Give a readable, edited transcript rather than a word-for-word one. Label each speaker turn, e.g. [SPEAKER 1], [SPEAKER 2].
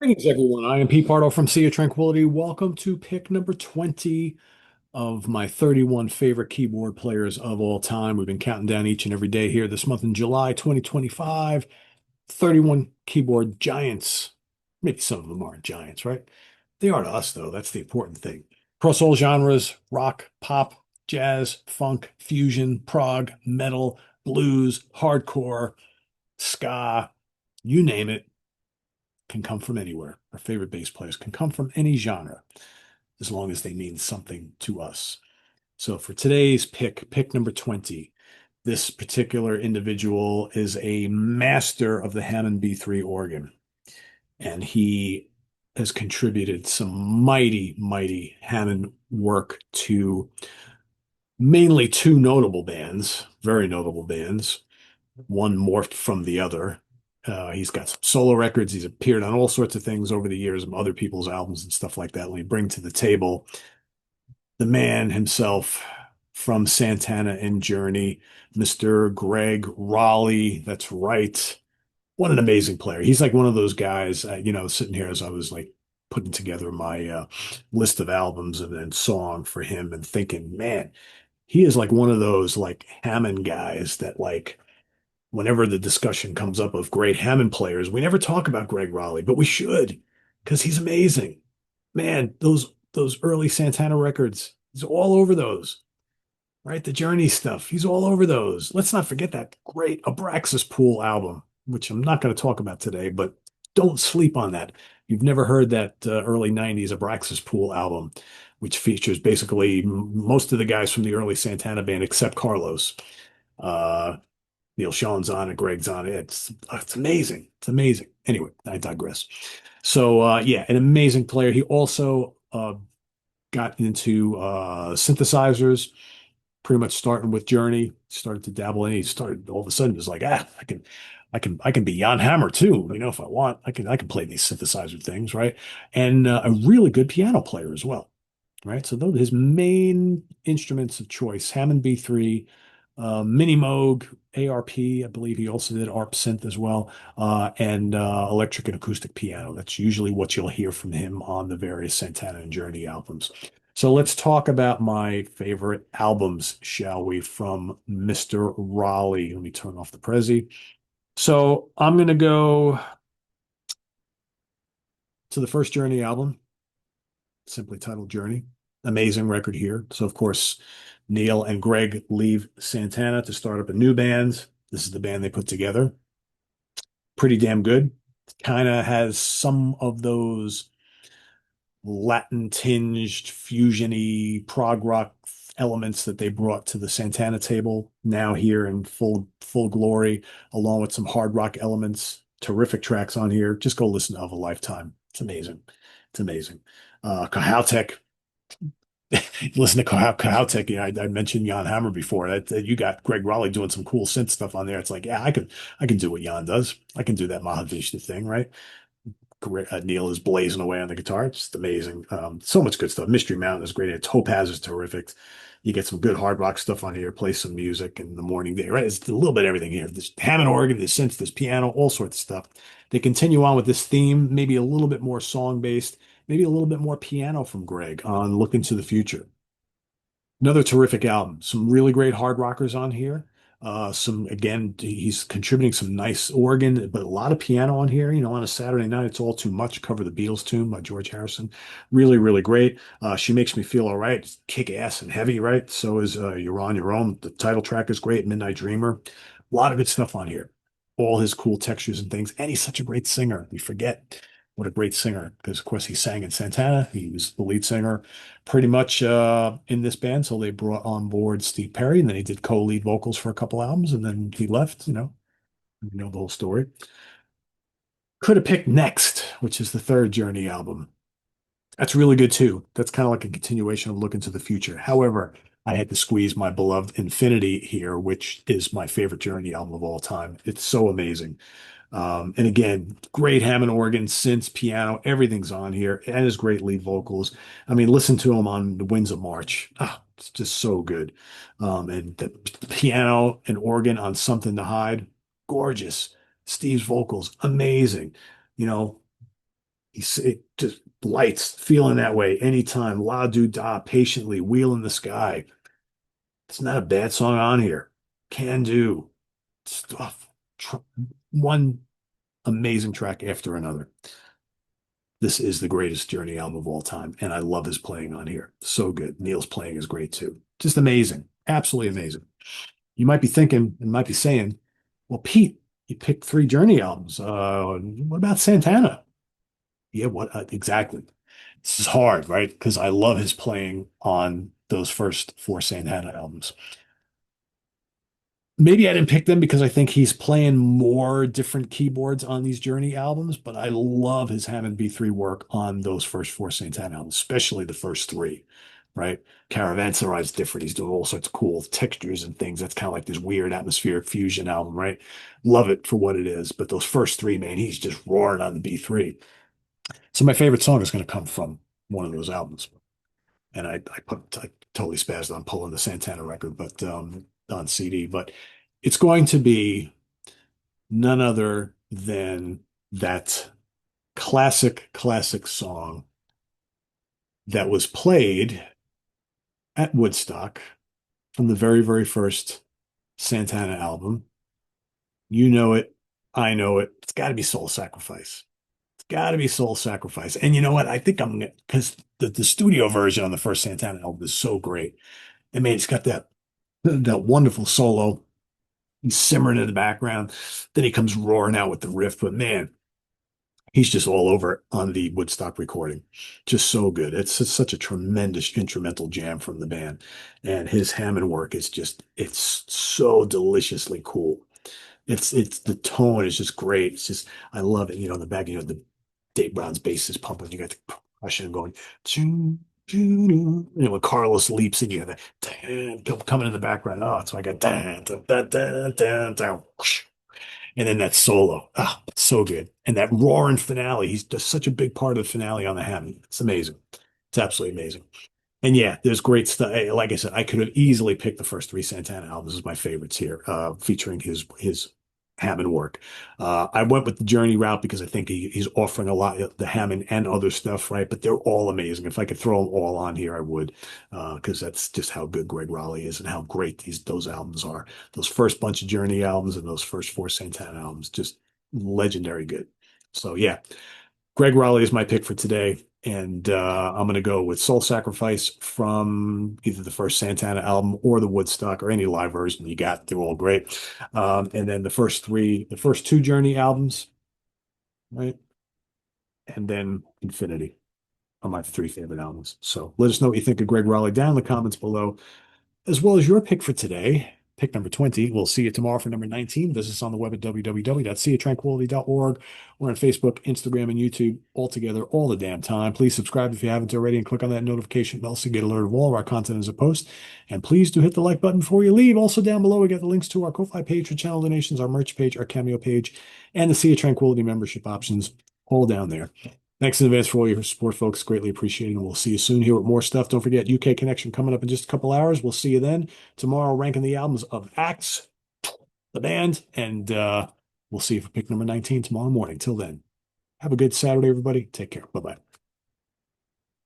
[SPEAKER 1] Greetings, everyone. I am Pete Pardo from Sea of Tranquility. Welcome to pick number 20 of my 31 favorite keyboard players of all time. We've been counting down each and every day here this month in July 2025. 31 keyboard giants. Maybe some of them aren't giants, right? They are to us, though. That's the important thing. Across all genres: rock, pop, jazz, funk, fusion, prog, metal, blues, hardcore, ska, you name it, can come from anywhere. Our favorite bass players can come from any genre as long as they mean something to us. So for today's pick number 20, this particular individual is a master of the Hammond B3 organ, and he has contributed some mighty, mighty Hammond work to mainly two notable bands, very notable bands. One morphed from the other. He's got some solo records. He's appeared on all sorts of things over the years, other people's albums and stuff like that. Let me bring to the table the man himself from Santana and Journey, Mr. Greg Rolie. That's right. What an amazing player. He's like one of those guys, sitting here as I was like putting together my list of albums and song for him and thinking, man, he is like one of those like Hammond guys that like whenever the discussion comes up of great Hammond players, we never talk about Greg Raleigh, but we should because he's amazing. Man, those early Santana records, he's all over those, right? The Journey stuff, he's all over those. Let's not forget that great Abraxas Pool album, which I'm not going to talk about today, but don't sleep on that. You've never heard that early 90s Abraxas Pool album, which features basically most of the guys from the early Santana band except Carlos. Uh, Neil Sean's on it, Greg's on it. It's amazing. It's amazing. Anyway, I digress. So yeah, an amazing player. He also got into synthesizers, pretty much starting with Journey. Started to dabble in. He started all of a sudden was like, I can be Jan Hammer too. If I want, I can play these synthesizer things, right? And a really good piano player as well, right? So those are his main instruments of choice: Hammond B3, Mini Moog, ARP. I believe he also did ARP synth as well, and electric and acoustic piano. That's usually what you'll hear from him on the various Santana and Journey albums. So let's talk about my favorite albums, shall we, from Mr. Raleigh. Let me turn off the Prezi. So I'm going to go to the first Journey album, simply titled Journey. Amazing record here. So, of course, Neil and Greg leave Santana to start up a new band. This is the band they put together. Pretty damn good. Kind of has some of those Latin tinged, fusiony prog rock elements that they brought to the Santana table now here in full glory, along with some hard rock elements. Terrific tracks on here. Just go listen to Of a Lifetime. It's amazing. It's amazing. Kahautek, listen to Kahautek. I mentioned Jan Hammer before. That you got Greg Raleigh doing some cool synth stuff on there. It's like, yeah, I can do what Jan does. I can do that Mahavishnu thing, right? Neil is blazing away on the guitar. It's just amazing. So much good stuff. Mystery Mountain is great. Topaz is terrific. You get some good hard rock stuff on here. Play some music in the morning day, right? It's a little bit of everything here. This Hammond organ, this synth, this piano, all sorts of stuff. They continue on with this theme, maybe a little bit more song based, maybe a little bit more piano from Greg on Look into the Future. Another terrific album. Some really great hard rockers on here. Again, he's contributing some nice organ, but a lot of piano on here. On a Saturday night, it's all too much. Cover the Beatles tune by George Harrison. Really, really great. She Makes Me Feel All Right. It's kick ass and heavy, right? So is You're On Your Own. The title track is great. Midnight Dreamer. A lot of good stuff on here. All his cool textures and things. And he's such a great singer. We forget what a great singer, because of course he sang in Santana. He was the lead singer pretty much in this band. So they brought on board Steve Perry, and then he did co-lead vocals for a couple albums, and then he left. The whole story. Could have picked Next, which is the third Journey album. That's really good too. That's kind of like a continuation of Look into the Future. However, I had to squeeze my beloved Infinity here, which is my favorite Journey album of all time. It's so amazing. And again, great Hammond organ, synths, piano, everything's on here, and his great lead vocals. I mean, listen to him on The Winds of March. Ah, it's just so good. And the piano and organ on Something to Hide, gorgeous. Steve's vocals, amazing. You know, It just lights, feeling that way anytime. La do da, patiently, wheel in the sky. It's not a bad song on here. Can do stuff. One amazing track after another. This is the greatest Journey album of all time, and I love his playing on here. So good. Neil's playing is great too. Just amazing. Absolutely amazing. You might be thinking and might be saying, well, Pete, you picked three Journey albums. What about Santana? Yeah, what exactly? This is hard, right? Because I love his playing on those first four Santana albums. Maybe I didn't pick them because I think he's playing more different keyboards on these Journey albums, but I love his Hammond B3 work on those first four Santana albums, especially the first three, right? Caravanserai is different. He's doing all sorts of cool textures and things. That's kind of like this weird atmospheric fusion album, right? Love it for what it is. But those first three, man, he's just roaring on the B3. So my favorite song is going to come from one of those albums. And I totally spazzed on pulling the Santana record, but on CD. But it's going to be none other than that classic song that was played at Woodstock from the very first Santana album. You know it, I know it. It's got to be Soul Sacrifice. It's got to be Soul Sacrifice. And you know what? I think I'm gonna because the studio version on the first Santana album is so great. And man, it's got that wonderful solo. He's simmering in the background. Then he comes roaring out with the riff. But man, he's just all over it on the Woodstock recording. Just so good. It's just such a tremendous instrumental jam from the band. And his Hammond work is just, it's so deliciously cool. It's the tone is just great. It's just, I love it. You know, in the back, you know, the Dave Brown's bass is pumping. You got the percussion going. Choo, choo, choo. You know, when Carlos leaps in, you have that coming in the background. Oh, so I got and then that solo. Ah, it's so good. And that roaring finale. He's just such a big part of the finale on the Hammond. It's amazing. It's absolutely amazing. And yeah, there's great stuff. Like I said, I could have easily picked the first three Santana albums as my favorites here, featuring his Hammond work. I went with the Journey route because I think he's offering a lot of the Hammond and other stuff, right? But they're all amazing. If I could throw them all on here, I would, because that's just how good Greg Rolie is and how great those albums are. Those first bunch of Journey albums and those first four Santana albums, just legendary good. So yeah, Greg Rolie is my pick for today. And I'm going to go with Soul Sacrifice from either the first Santana album or the Woodstock or any live version you got. They're all great. And then the first two Journey albums, right? And then Infinity are my three favorite albums. So let us know what you think of Greg Rolie down in the comments below, as well as your pick for today. Pick number 20. We'll see you tomorrow for number 19. Visit us on the web at www.seatranquility.org. We're on Facebook, Instagram, and YouTube all together all the damn time. Please subscribe if you haven't already and click on that notification bell so you get alerted of all of our content as a post. And please do hit the like button before you leave. Also down below, we got the links to our Ko-Fi page for channel donations, our merch page, our Cameo page, and the Sea of Tranquility membership options all down there. Thanks in advance for all your support, folks. Greatly appreciated. And we'll see you soon here with more stuff. Don't forget UK Connection coming up in just a couple hours. We'll see you then. Tomorrow, ranking the albums of Acts, the band, and we'll see you for pick number 19 tomorrow morning. Till then, have a good Saturday, everybody. Take care. Bye bye.